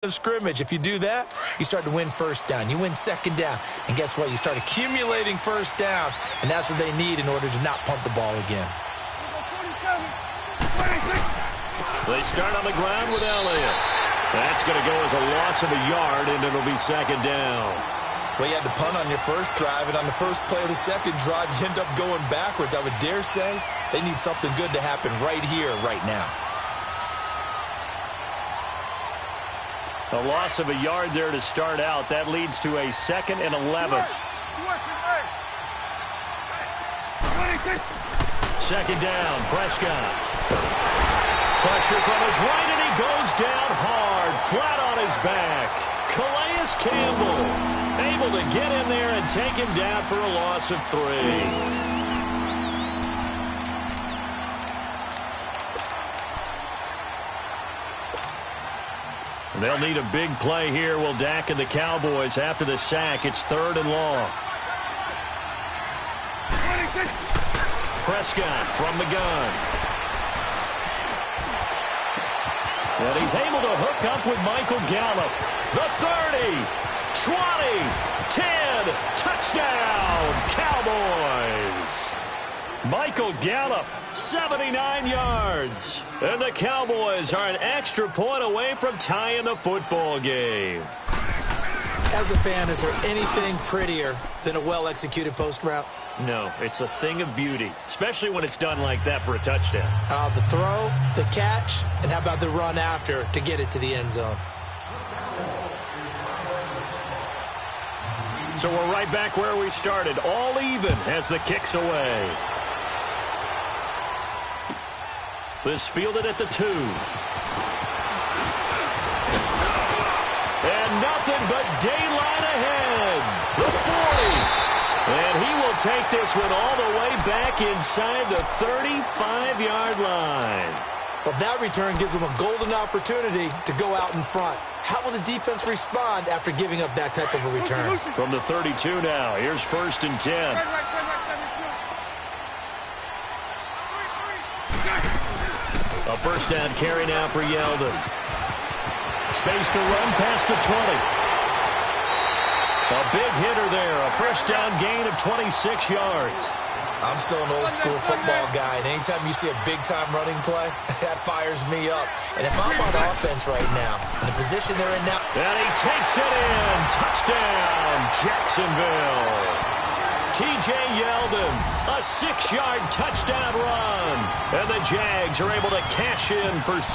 of scrimmage. If you do that, you start to win first down. You win second down. And guess what? You start accumulating first downs, and that's what they need in order to not punt the ball again. They start on the ground with Elliott. That's going to go as a loss of a yard, and it'll be second down. Well, you had to punt on your first drive, and on the first play of the second drive, you end up going backwards. I would dare say they need something good to happen right here, right now. A loss of a yard there to start out. That leads to a 2nd and 11. Second down, Prescott. Pressure from his right, and he goes down hard, flat on his back. Calais Campbell able to get in there and take him down for a loss of 3. They'll need a big play here. Will Dak and the Cowboys after the sack. It's 3rd and long. Prescott from the gun. And he's able to hook up with Michael Gallup. The 30, 20, 10, touchdown, Cowboys. Michael Gallup, 79 yards. And the Cowboys are an extra point away from tying the football game. As a fan, is there anything prettier than a well-executed post route? No, it's a thing of beauty, especially when it's done like that for a touchdown. The throw, the catch, and how about the run after to get it to the end zone? So we're right back where we started, all even as the kick's away. This fielded at the 2. And nothing but daylight ahead. The 40. And he will take this one all the way back inside the 35-yard line. Well, that return gives them a golden opportunity to go out in front. How will the defense respond after giving up that type of a return? From the 32 now, here's 1st and 10. A first down carry now for Yeldon. Space to run past the 20. A big hitter there. A first down gain of 26 yards. I'm still an old-school football guy, and anytime you see a big-time running play, that fires me up. And if I'm on offense right now, the position they're in now... And he takes it in. Touchdown, Jacksonville. T.J. Yeldon, a 6-yard touchdown run. And the Jags are able to cash in for 6.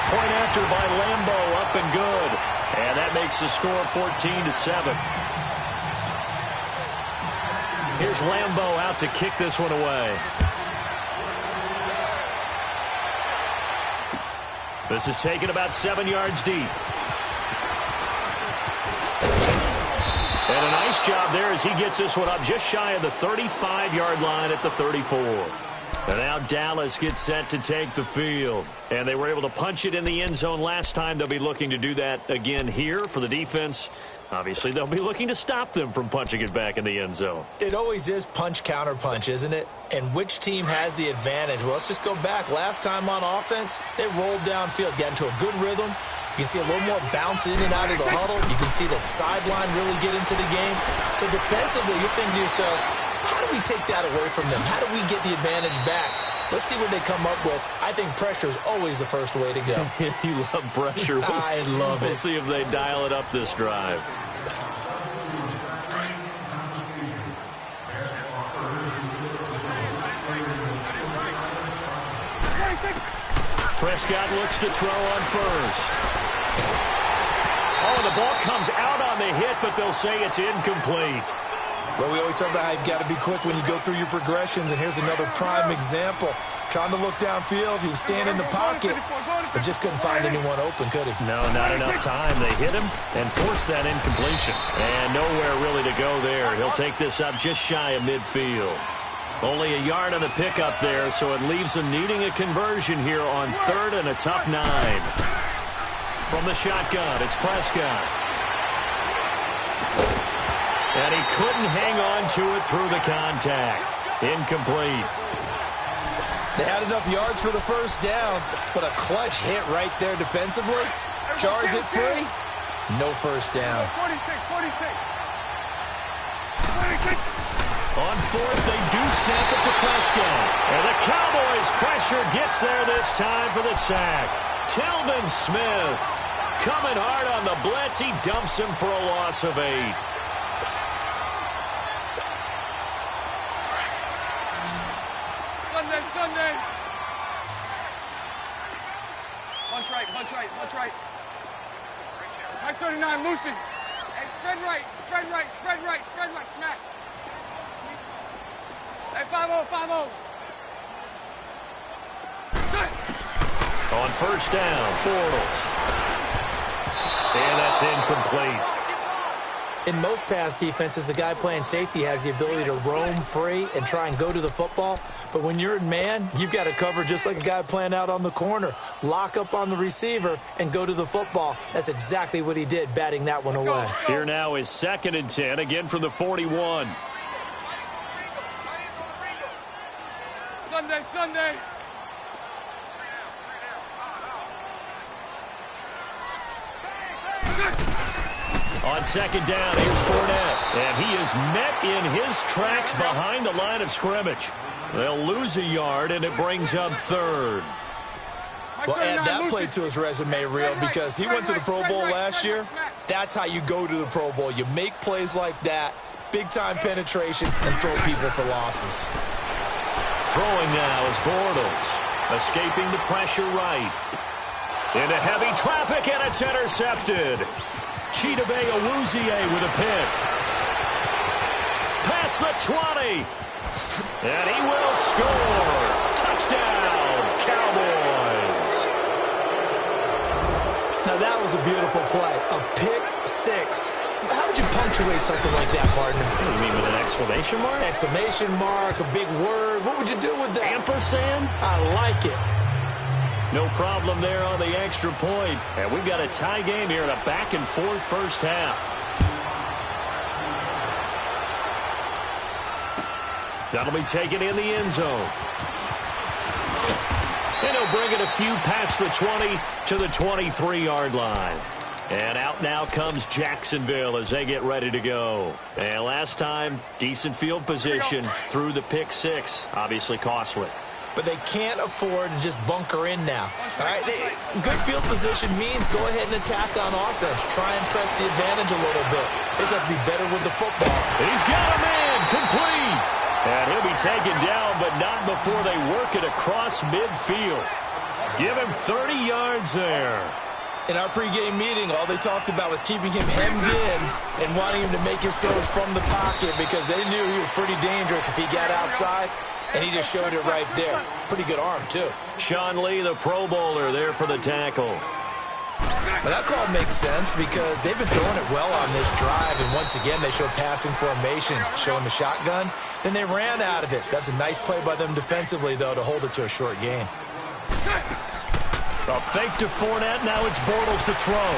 Point after by Lambo, up and good. And that makes the score 14-7. Here's Lambo out to kick this one away. This is taken about 7 yards deep. And a nice job there as he gets this one up just shy of the 35-yard line at the 34. And now Dallas gets set to take the field. And they were able to punch it in the end zone last time. They'll be looking to do that again here for the defense. Obviously, they'll be looking to stop them from punching it back in the end zone. It always is punch-counter-punch, isn't it? And which team has the advantage? Well, let's just go back. Last time on offense, they rolled downfield, got into a good rhythm. You can see a little more bounce in and out of the huddle. You can see the sideline really get into the game. So defensively, you're thinking to yourself, how do we take that away from them? How do we get the advantage back? Let's see what they come up with. I think pressure is always the first way to go. You love pressure. I love it. We'll see if they dial it up this drive. Prescott looks to throw on first. Oh, and the ball comes out on the hit, but they'll say it's incomplete. Well, we always talk about how you've got to be quick when you go through your progressions, and here's another prime example. Trying to look downfield, he was standing in the pocket, but just couldn't find anyone open, could he? No, not enough time. They hit him and forced that incompletion. And nowhere really to go there. He'll take this up just shy of midfield. Only a yard on the pickup there, so it leaves them needing a conversion here on 3rd and a tough 9. From the shotgun, it's Prescott. And he couldn't hang on to it through the contact. Incomplete. They had enough yards for the first down, but a clutch hit right there defensively. Jars it free. No first down. 46. On fourth, they do snap it to Prescott. And the Cowboys' pressure gets there this time for the sack. Telvin Smith coming hard on the blitz. He dumps him for a loss of 8. Sunday. Bunch right. Nice 39, loosen. Hey, spread right. Smack. Hey, 5-0. On first down, Bortles. And that's incomplete. In most pass defenses, the guy playing safety has the ability to roam free and try and go to the football. But when you're in man, you've got to cover just like a guy playing out on the corner. Lock up on the receiver and go to the football. That's exactly what he did, batting that one away. Here now is 2nd and 10, again from the 41. Sunday. On 2nd down, here's Fournette. And he is met in his tracks behind the line of scrimmage. They'll lose a yard, and it brings up 3rd. Well, add that play to his resume reel because he went to the Pro Bowl last year. That's how you go to the Pro Bowl. You make plays like that, big-time penetration, and throw people for losses. Throwing now is Bortles. Escaping the pressure right. Into heavy traffic, and it's intercepted. Chidobe Awuzie with a pick. Past the 20. And he will score. Touchdown, Cowboys. Now that was a beautiful play. A pick 6. How would you punctuate something like that, partner? What do you mean, with an exclamation mark? Exclamation mark, a big word. What would you do with that? Ampersand? I like it. No problem there on the extra point. And we've got a tie game here in a back-and-forth first half. That'll be taken in the end zone. And he'll bring it a few past the 20 to the 23-yard line. And out now comes Jacksonville as they get ready to go. And last time, decent field position through the pick 6. Obviously costly. But they can't afford to just bunker in now. All right, good field position means go ahead and attack on offense. Try and press the advantage a little bit. They just have to be better with the football. He's got a man complete. And he'll be taken down, but not before they work it across midfield. Give him 30 yards there. In our pregame meeting, all they talked about was keeping him hemmed in and wanting him to make his throws from the pocket because they knew he was pretty dangerous if he got outside. And he just showed it right there. Pretty good arm, too. Sean Lee, the Pro Bowler, there for the tackle. Well, that call makes sense because they've been throwing it well on this drive. And once again, they show passing formation, showing the shotgun. Then they ran out of it. That's a nice play by them defensively, though, to hold it to a short gain. A fake to Fournette. Now it's Bortles to throw.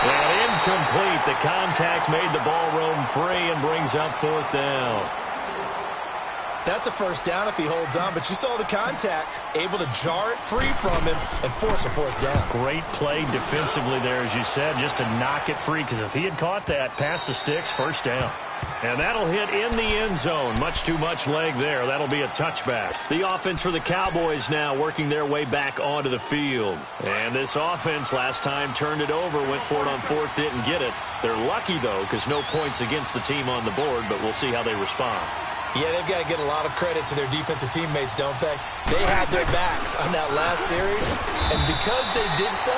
And incomplete. The contact made the ball roam free and brings up 4th down. That's a first down if he holds on, but you saw the contact. Able to jar it free from him and force a 4th down. Great play defensively there, as you said, just to knock it free, because if he had caught that, past the sticks, first down. And that'll hit in the end zone. Much too much leg there. That'll be a touchback. The offense for the Cowboys now working their way back onto the field. And this offense last time turned it over, went for it on 4th, didn't get it. They're lucky, though, because no points against the team on the board, but we'll see how they respond. Yeah, they've got to get a lot of credit to their defensive teammates, don't they? They had their backs on that last series, and because they did so,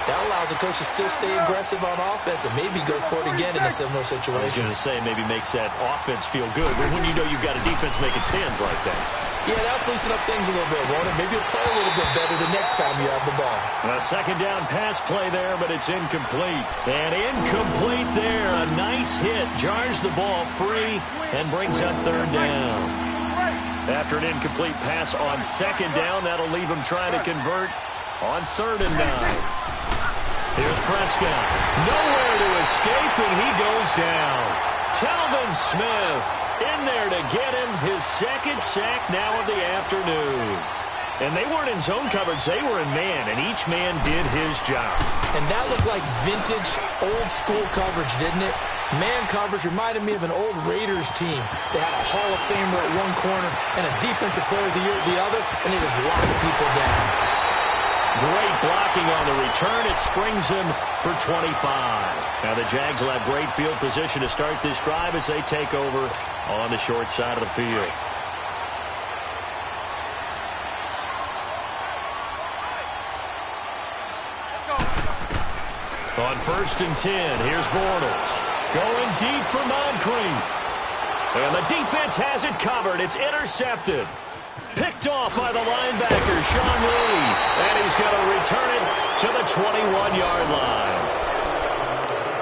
that allows the coach to still stay aggressive on offense and maybe go for it again in a similar situation. I was going to say maybe makes that offense feel good, but when you know you've got a defense making stands like that. Yeah, that'll loosen up things a little bit, won't it? Maybe you'll play a little bit better the next time you have the ball. A second down pass play there, but it's incomplete. And incomplete there. A nice hit. Jars the ball free and brings up 3rd down. After an incomplete pass on 2nd down, that'll leave him trying to convert on 3rd and 9. Here's Prescott. Nowhere to escape, and he goes down. Telvin Smith In there to get him his second sack now of the afternoon. And they weren't in zone coverage. They were in man, and each man did his job. And that looked like vintage, old-school coverage, didn't it? Man coverage reminded me of an old Raiders team. They had a Hall of Famer at one corner and a Defensive Player of the Year at the other, and they just locked people down. Great blocking on the return. It springs him for 25. Now the Jags will have great field position to start this drive as they take over on the short side of the field. On 1st and 10, here's Bortles. Going deep for Moncrief. And the defense has it covered. It's intercepted. Picked off by the linebacker, Sean Lee. And he's going to return it to the 21-yard line.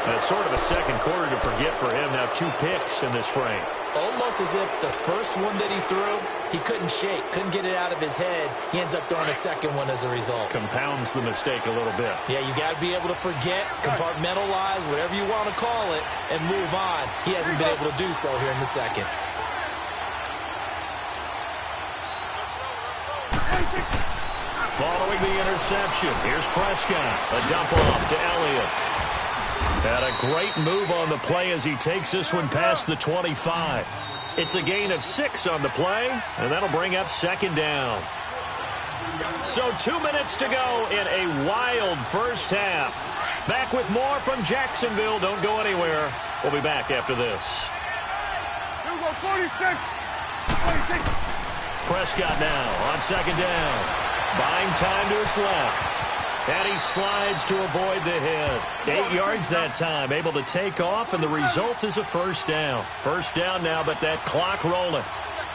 That's sort of a second quarter to forget for him. Now 2 picks in this frame. Almost as if the first one that he threw, he couldn't shake, couldn't get it out of his head. He ends up throwing a second one as a result. Compounds the mistake a little bit. Yeah, you got to be able to forget, compartmentalize, whatever you want to call it, and move on. He hasn't been able to do so here in the second. Following the interception, here's Prescott. A dump off to Elliott. And a great move on the play as he takes this one past the 25. It's a gain of 6 on the play, and that'll bring up 2nd down. So 2 minutes to go in a wild first half. Back with more from Jacksonville. Don't go anywhere. We'll be back after this. Here we go, 46. Prescott now on 2nd down. Buying time to his left. And he slides to avoid the hit. 8 yards that time, able to take off, and the result is a first down. First down now, but that clock rolling.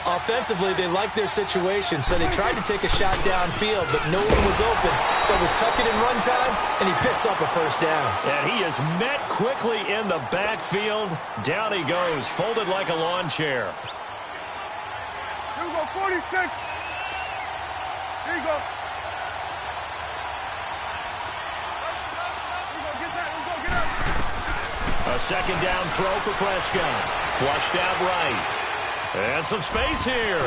Offensively, they liked their situation, so they tried to take a shot downfield, but no one was open. So it was tuck it in run time, and he picks up a first down. And he is met quickly in the backfield. Down he goes, folded like a lawn chair. Here we go, 46. Here you go. A 2nd down throw for Prescott. Flushed out right. And some space here.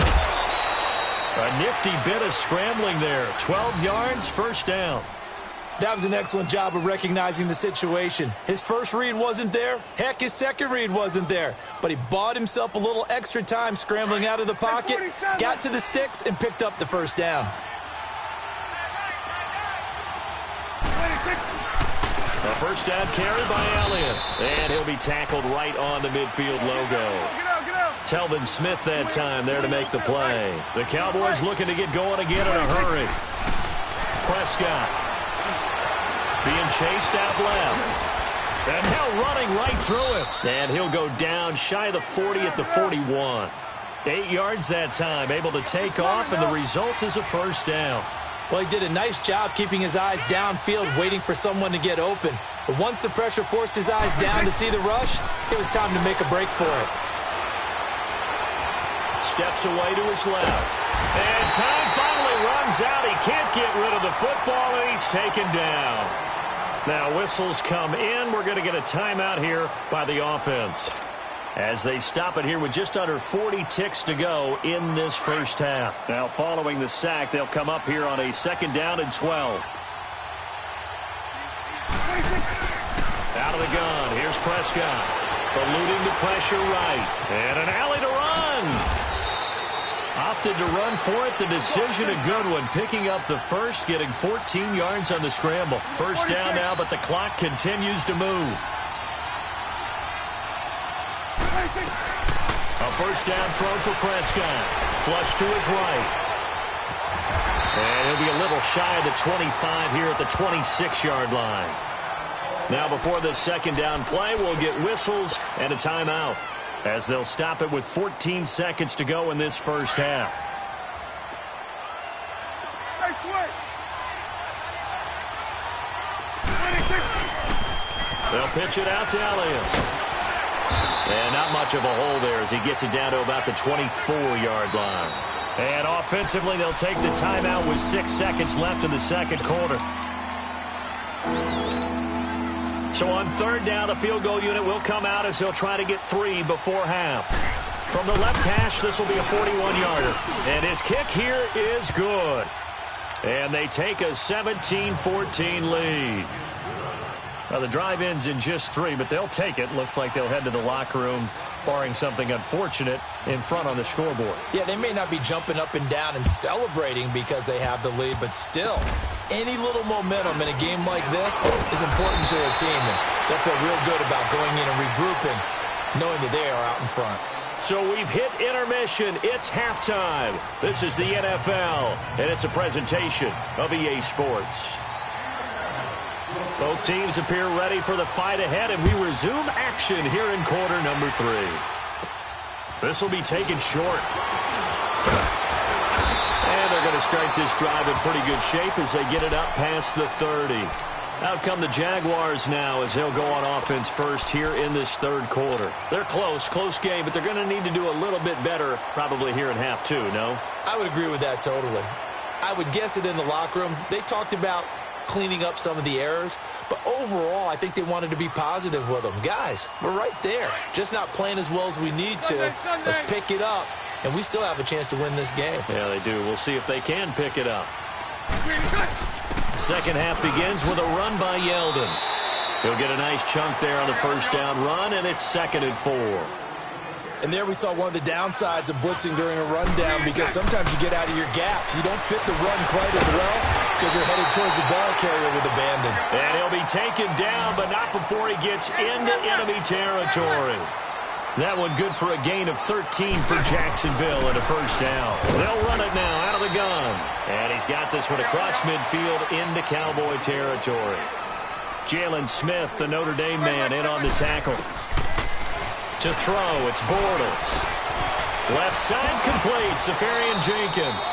A nifty bit of scrambling there. 12 yards, first down. That was an excellent job of recognizing the situation. His first read wasn't there. Heck, his second read wasn't there. But he bought himself a little extra time scrambling out of the pocket, got to the sticks, and picked up the first down. A first down carry by Elliott. And he'll be tackled right on the midfield logo. Telvin Smith that time there to make the play. The Cowboys looking to get going again in a hurry. Prescott being chased out left. And now running right through it. And he'll go down shy of the 40 at the 41. 8 yards that time, able to take off, and the result is a first down. Well, he did a nice job keeping his eyes downfield, waiting for someone to get open. But once the pressure forced his eyes down to see the rush, it was time to make a break for it. Steps away to his left. And time finally runs out. He can't get rid of the football, and he's taken down. Now whistles come in. We're going to get a timeout here by the offense, as they stop it here with just under 40 ticks to go in this first half. Now following the sack, they'll come up here on a 2nd down and 12. Out of the gun, here's Prescott. Eluding the pressure right. And an alley to run. Opted to run for it. The decision a good one. Picking up the first, getting 14 yards on the scramble. First down now, but the clock continues to move. A first down throw for Prescott. Flush to his right. And he'll be a little shy of the 25 here at the 26-yard line. Now before the 2nd down play, we'll get whistles and a timeout, as they'll stop it with 14 seconds to go in this first half. They'll pitch it out to Elliott. And not much of a hole there as he gets it down to about the 24-yard line. And offensively, they'll take the timeout with 6 seconds left in the second quarter. So on 3rd down, the field goal unit will come out as they'll try to get 3 before half. From the left hash, this will be a 41-yarder. And his kick here is good. And they take a 17-14 lead. Now, the drive ends in just 3, but they'll take it. Looks like they'll head to the locker room, barring something unfortunate, in front on the scoreboard. Yeah, they may not be jumping up and down and celebrating because they have the lead, but still, any little momentum in a game like this is important to a team, and they'll feel real good about going in and regrouping, knowing that they are out in front. So we've hit intermission. It's halftime. This is the NFL, and it's a presentation of EA Sports. Both teams appear ready for the fight ahead, and we resume action here in quarter number 3. This will be taken short. And they're going to start this drive in pretty good shape as they get it up past the 30. Out come the Jaguars now as they'll go on offense first here in this third quarter. They're close game, but they're going to need to do a little bit better probably here in half 2, no? I would agree with that totally. I would guess it in the locker room. They talked about cleaning up some of the errors, but overall I think they wanted to be positive with them. Guys, we're right there, just not playing as well as we need to. Let's pick it up, and we still have a chance to win this game. Yeah, they do. We'll see if they can pick it up. Second half begins with a run by Yeldon. He'll get a nice chunk there on the first down run, and it's 2nd and 4. And there we saw one of the downsides of blitzing during a rundown, because sometimes you get out of your gaps. You don't fit the run quite as well because you're headed towards the ball carrier with abandon. And he'll be taken down, but not before he gets into enemy territory. That one good for a gain of 13 for Jacksonville and a first down. They'll run it now out of the gun. And he's got this one across midfield into Cowboy territory. Jalen Smith, the Notre Dame man, in on the tackle. To throw, it's Bortles. Left side complete, Safarian Jenkins.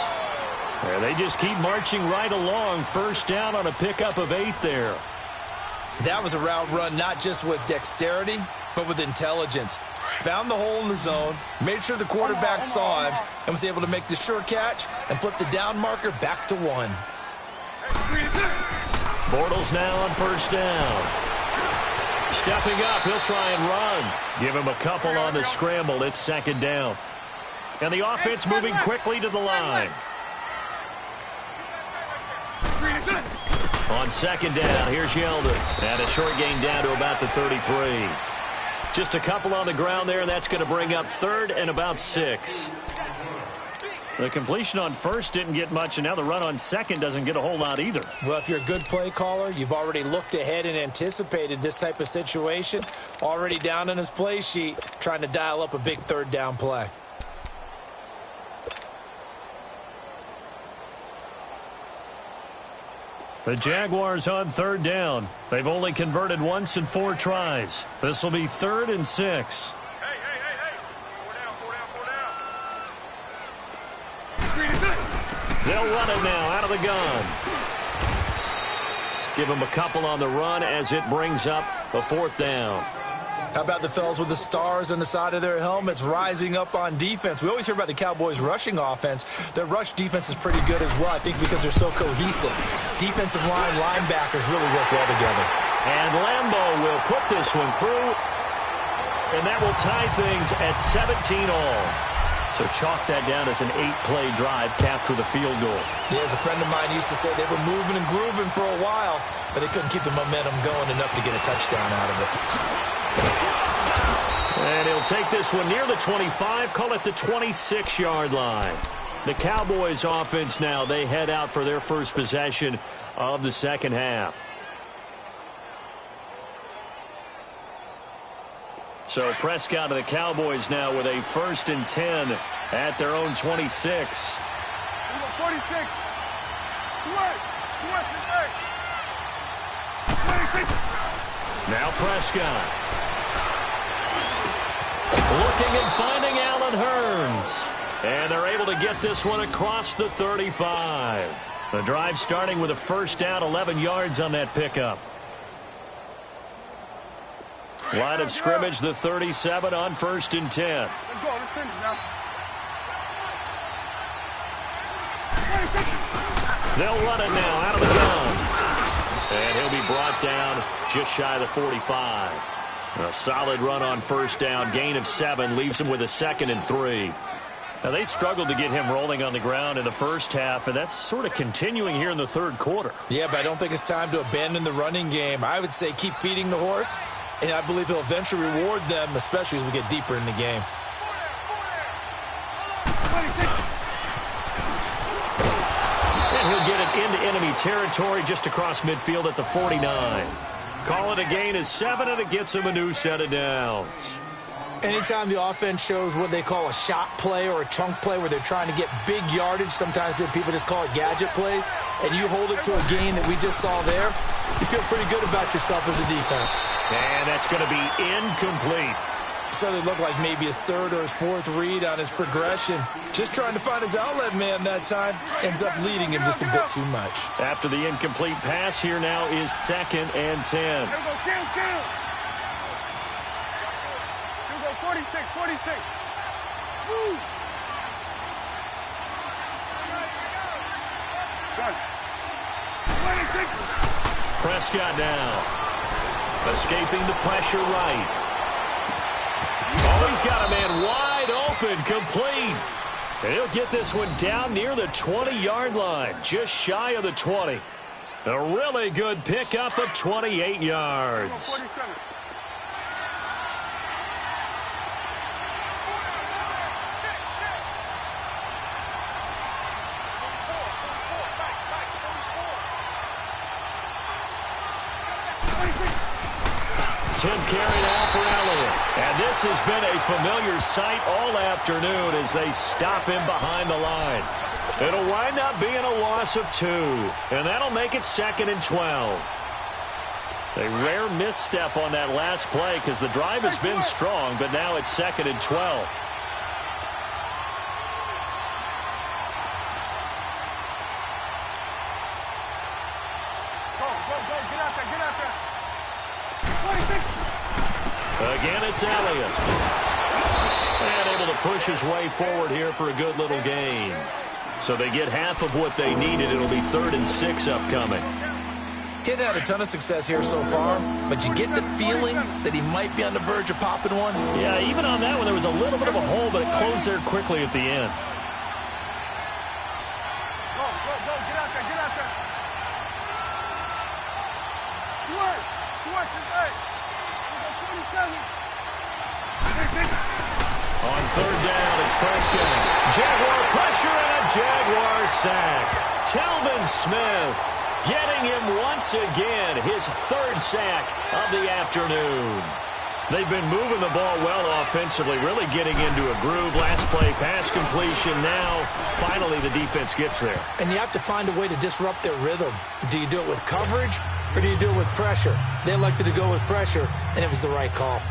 And they just keep marching right along. First down on a pickup of 8 there. That was a route run not just with dexterity, but with intelligence. Found the hole in the zone, made sure the quarterback saw him, and was able to make the sure catch and flip the down marker back to 1. Bortles now on first down. Stepping up, he'll try and run. Give him a couple on the scramble. It's 2nd down. And the offense moving quickly to the line. On 2nd down, here's Yeldon. And a short gain down to about the 33. Just a couple on the ground there, and that's going to bring up 3rd and about 6. The completion on first didn't get much, and now the run on second doesn't get a whole lot either. Well, if you're a good play caller, you've already looked ahead and anticipated this type of situation. Already down in his play sheet, trying to dial up a big 3rd down play. The Jaguars on 3rd down. They've only converted once in 4 tries. This will be 3rd and 6. They'll run it now out of the gun. Give them a couple on the run as it brings up a 4th down. How about the fellas with the stars on the side of their helmets rising up on defense? We always hear about the Cowboys' rushing offense. Their rush defense is pretty good as well, I think, because they're so cohesive. Defensive line, linebackers really work well together. And Lambeau will put this one through, and that will tie things at 17 all. So chalk that down as an 8-play drive, capture the field goal. Yeah, as a friend of mine used to say, they were moving and grooving for a while, but they couldn't keep the momentum going enough to get a touchdown out of it. And he'll take this one near the 25, call it the 26-yard line. The Cowboys offense now, they head out for their first possession of the second half. So Prescott of the Cowboys now with a 1st and 10 at their own 26. 46. Switch it. 26. Now Prescott. Looking and finding Allen Hurns. And they're able to get this one across the 35. The drive starting with a first down, 11 yards on that pickup. Line of scrimmage, the 37 on 1st and 10. Let's go. Let's finish now. They'll run it now out of the gun. And he'll be brought down just shy of the 45. A solid run on first down. Gain of 7 leaves him with a 2nd and 3. Now, they struggled to get him rolling on the ground in the first half, and that's sort of continuing here in the third quarter. Yeah, but I don't think it's time to abandon the running game. I would say keep feeding the horse, and I believe he'll eventually reward them, especially as we get deeper in the game. And he'll get it into enemy territory just across midfield at the 49. Call it a gain of 7, and it gets him a new set of downs. Anytime the offense shows what they call a shot play or a chunk play where they're trying to get big yardage, sometimes people just call it gadget plays, and you hold it to a gain that we just saw there, you feel pretty good about yourself as a defense. And that's going to be incomplete. So it looked like maybe his 3rd or his 4th read on his progression. Just trying to find his outlet man that time. Ends up leading him just a bit too much. After the incomplete pass, here now is 2nd and 10. Here go 46, 46. Woo! Done. 26. Prescott now. Escaping the pressure right. Oh, he's got a man wide open, complete. And he'll get this one down near the 20-yard line, just shy of the 20. A really good pickup of 28 yards. 47. Carry now for Elliott. And this has been a familiar sight all afternoon as they stop him behind the line. It'll wind up being a loss of 2. And that'll make it 2nd and 12. A rare misstep on that last play because the drive has been strong, but now it's 2nd and 12. Again, it's Elliott. And able to push his way forward here for a good little gain. So they get half of what they needed. It'll be 3rd and 6 upcoming. He hadn't had a ton of success here so far, but you get the feeling that he might be on the verge of popping one. Yeah, even on that one, there was a little bit of a hole, but it closed there quickly at the end. Go, get out there, get out there. Switch, hey. On 3rd down, it's Prescott. Jaguar pressure and a Jaguar sack. Telvin Smith getting him once again, his 3rd sack of the afternoon. They've been moving the ball well offensively, really getting into a groove. Last play, pass completion. Now, finally, the defense gets there. And you have to find a way to disrupt their rhythm. Do you do it with coverage, or do you do it with pressure? They elected to go with pressure, and it was the right call.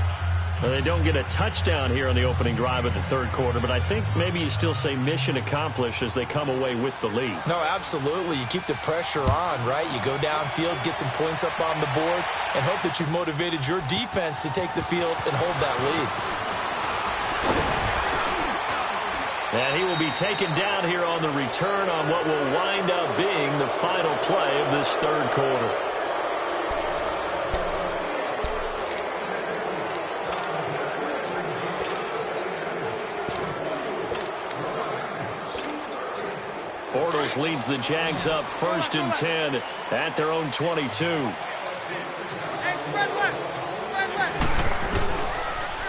Well, they don't get a touchdown here on the opening drive of the 3rd quarter, but I think maybe you still say mission accomplished as they come away with the lead. No, absolutely. You keep the pressure on, right? You go downfield, get some points up on the board, and hope that you've motivated your defense to take the field and hold that lead. And he will be taken down here on the return on what will wind up being the final play of this 3rd quarter. Bortles leads the Jags up 1st and 10 at their own 22.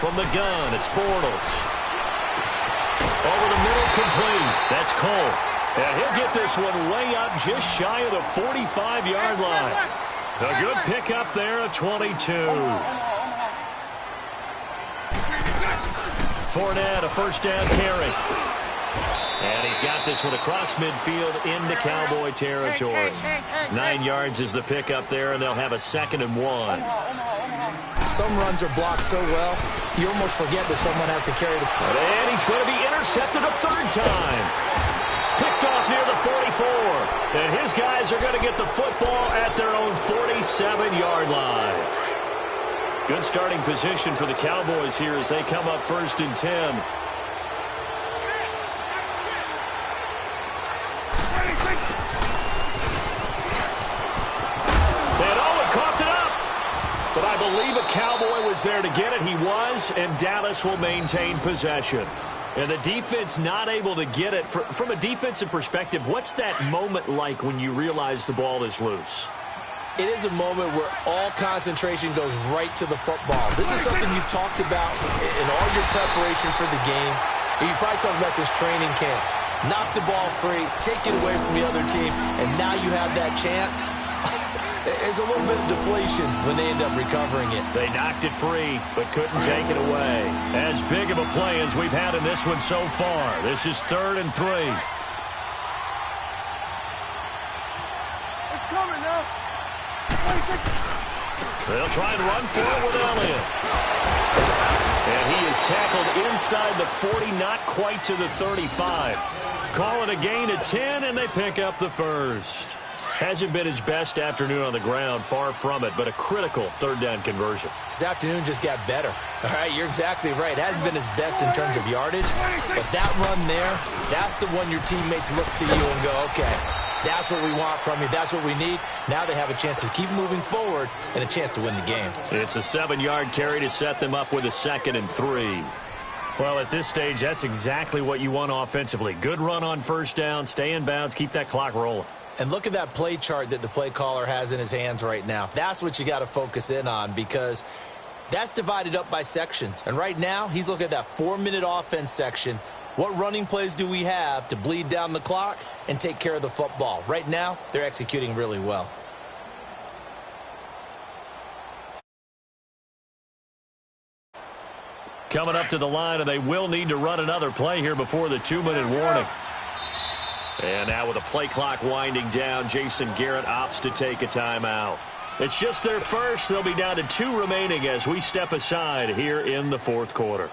From the gun, it's Bortles. Over the middle, complete. That's Cole. And he'll get this one way up just shy of the 45-yard line. A good pickup there at 22. Fournette, a 1st down carry. And he's got this one across midfield into Cowboy territory. 9 yards is the pickup there, and they'll have a 2nd and 1. Some runs are blocked so well, you almost forget that someone has to carry the... And he's going to be intercepted a 3rd time. Picked off near the 44. And his guys are going to get the football at their own 47-yard line. Good starting position for the Cowboys here as they come up 1st and 10. But I believe a Cowboy was was there to get it. He was, and Dallas will maintain possession. And the defense not able to get it. From a defensive perspective, what's that moment like when you realize the ball is loose? It is a moment where all concentration goes right to the football. This is something you've talked about in all your preparation for the game. You probably talked about this training camp. Knock the ball free, take it away from the other team, and now you have that chance. There's a little bit of deflation when they end up recovering it. They knocked it free, but couldn't take it away. As big of a play as we've had in this one so far. This is 3rd and 3. It's coming now. They'll try and run for it with Elliott. And he is tackled inside the 40, not quite to the 35. Call it a gain of 10, and they pick up the first. Hasn't been his best afternoon on the ground, far from it, but a critical 3rd down conversion. His afternoon just got better. All right, you're exactly right. Hasn't been his best in terms of yardage, but that run there, that's the one your teammates look to you and go, okay, that's what we want from you. That's what we need. Now they have a chance to keep moving forward and a chance to win the game. It's a 7-yard carry to set them up with a 2nd and 3. Well, at this stage, that's exactly what you want offensively. Good run on 1st down, stay in bounds, keep that clock rolling. And look at that play chart that the play caller has in his hands right now. That's what you got to focus in on because that's divided up by sections. And right now, he's looking at that 4-minute offense section. What running plays do we have to bleed down the clock and take care of the football? Right now, they're executing really well. Coming up to the line, and they will need to run another play here before the 2-minute warning. And now with the play clock winding down, Jason Garrett opts to take a timeout. It's just their first. They'll be down to 2 remaining as we step aside here in the 4th quarter.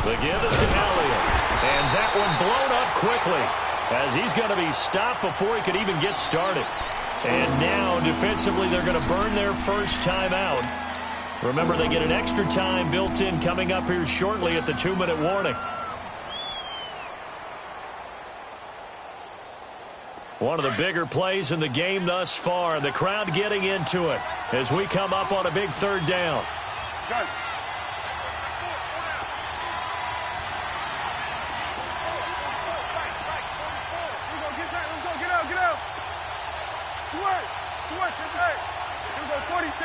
The give is to Elliott. And that one blown up quickly as he's going to be stopped before he could even get started. And now, defensively, they're going to burn their first timeout. Remember, they get an extra time built in coming up here shortly at the 2-minute warning. One of the bigger plays in the game thus far. The crowd getting into it as we come up on a big 3rd down. Got it. Switch it back. Here we go, 46.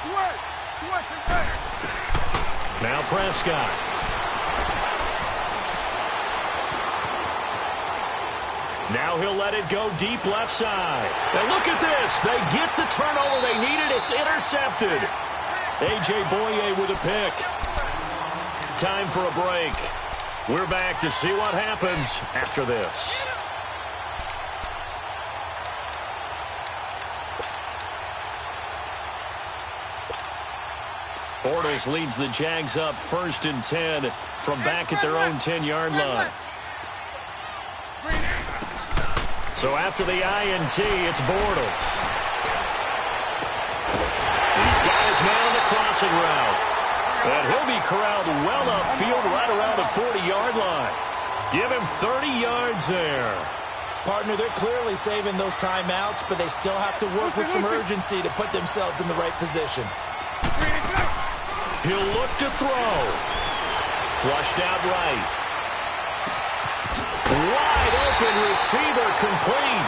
Switch it back. Now Prescott. Now he'll let it go deep left side. And look at this. They get the turnover they needed. It's intercepted. A.J. Boye with a pick. Time for a break. We're back to see what happens after this. Bortles leads the Jags up 1st and 10 from back at their own 10-yard line. So after the INT, it's Bortles. He's got his man on the crossing route. And he'll be corralled well upfield right around the 40-yard line. Give him 30 yards there. Partner, they're clearly saving those timeouts, but they still have to work with some urgency to put themselves in the right position. He'll look to throw. Flushed out right. Wide open receiver complete.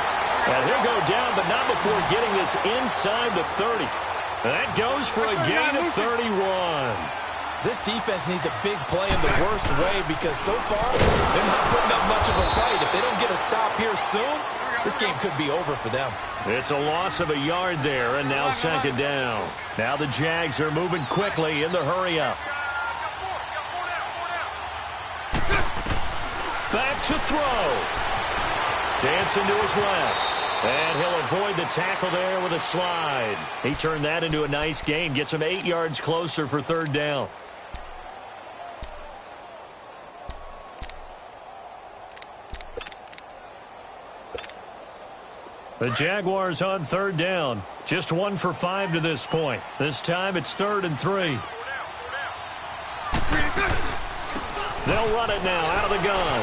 And he'll go down, but not before getting this inside the 30. That goes for a gain of 31. This defense needs a big play in the worst way because so far they're not putting up much of a fight. If they don't get a stop here soon, this game could be over for them. It's a loss of a yard there, and now 2nd down. Now the Jags are moving quickly in the hurry-up. Back to throw. Dancing to his left. And he'll avoid the tackle there with a slide. He turned that into a nice gain. Gets him 8 yards closer for 3rd down. The Jaguars on third down. Just 1 for 5 to this point. This time it's 3rd and 3. They'll run it now out of the gun.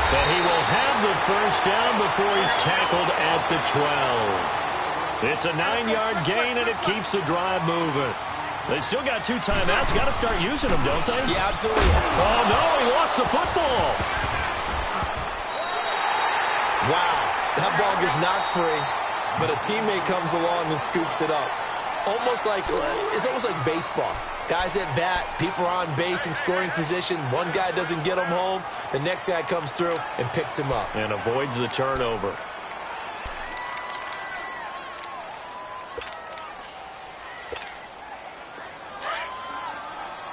And he will have the first down before he's tackled at the 12. It's a 9-yard gain, and it keeps the drive moving. They still got 2 timeouts. Got to start using them, don't they? Yeah, absolutely. Oh, no, he lost the football. Wow, that ball gets knocked free, but a teammate comes along and scoops it up. It's almost like baseball. Guys at bat, people are on base in scoring position. One guy doesn't get him home. The next guy comes through and picks him up. And avoids the turnover.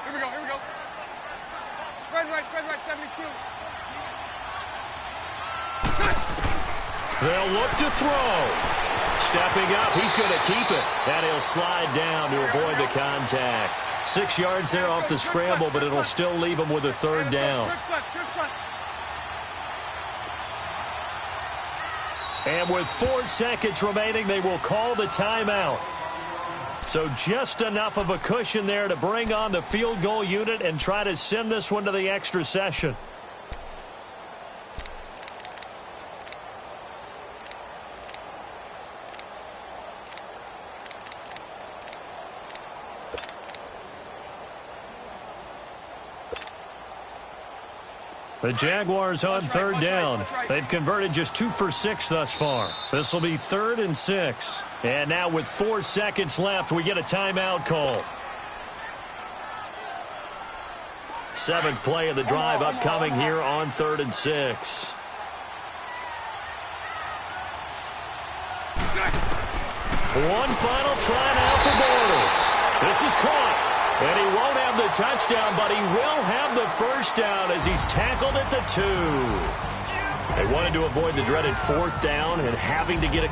Here we go. Spread right, 72. They'll look to throw. Stepping up, he's going to keep it. And he'll slide down to avoid the contact. 6 yards there off the scramble, but it'll still leave him with a 3rd down. And with 4 seconds remaining, they will call the timeout. So just enough of a cushion there to bring on the field goal unit and try to send this one to the extra session. The Jaguars on 3rd down. They've converted just 2 for 6 thus far. This will be 3rd and 6. And now with 4 seconds left, we get a timeout call. 7th play of the drive upcoming here on 3rd and 6. One final try now for Bortles. This is caught. And he won't have the touchdown, but he will have the first down as he's tackled at the 2. They wanted to avoid the dreaded 4th down and having to get a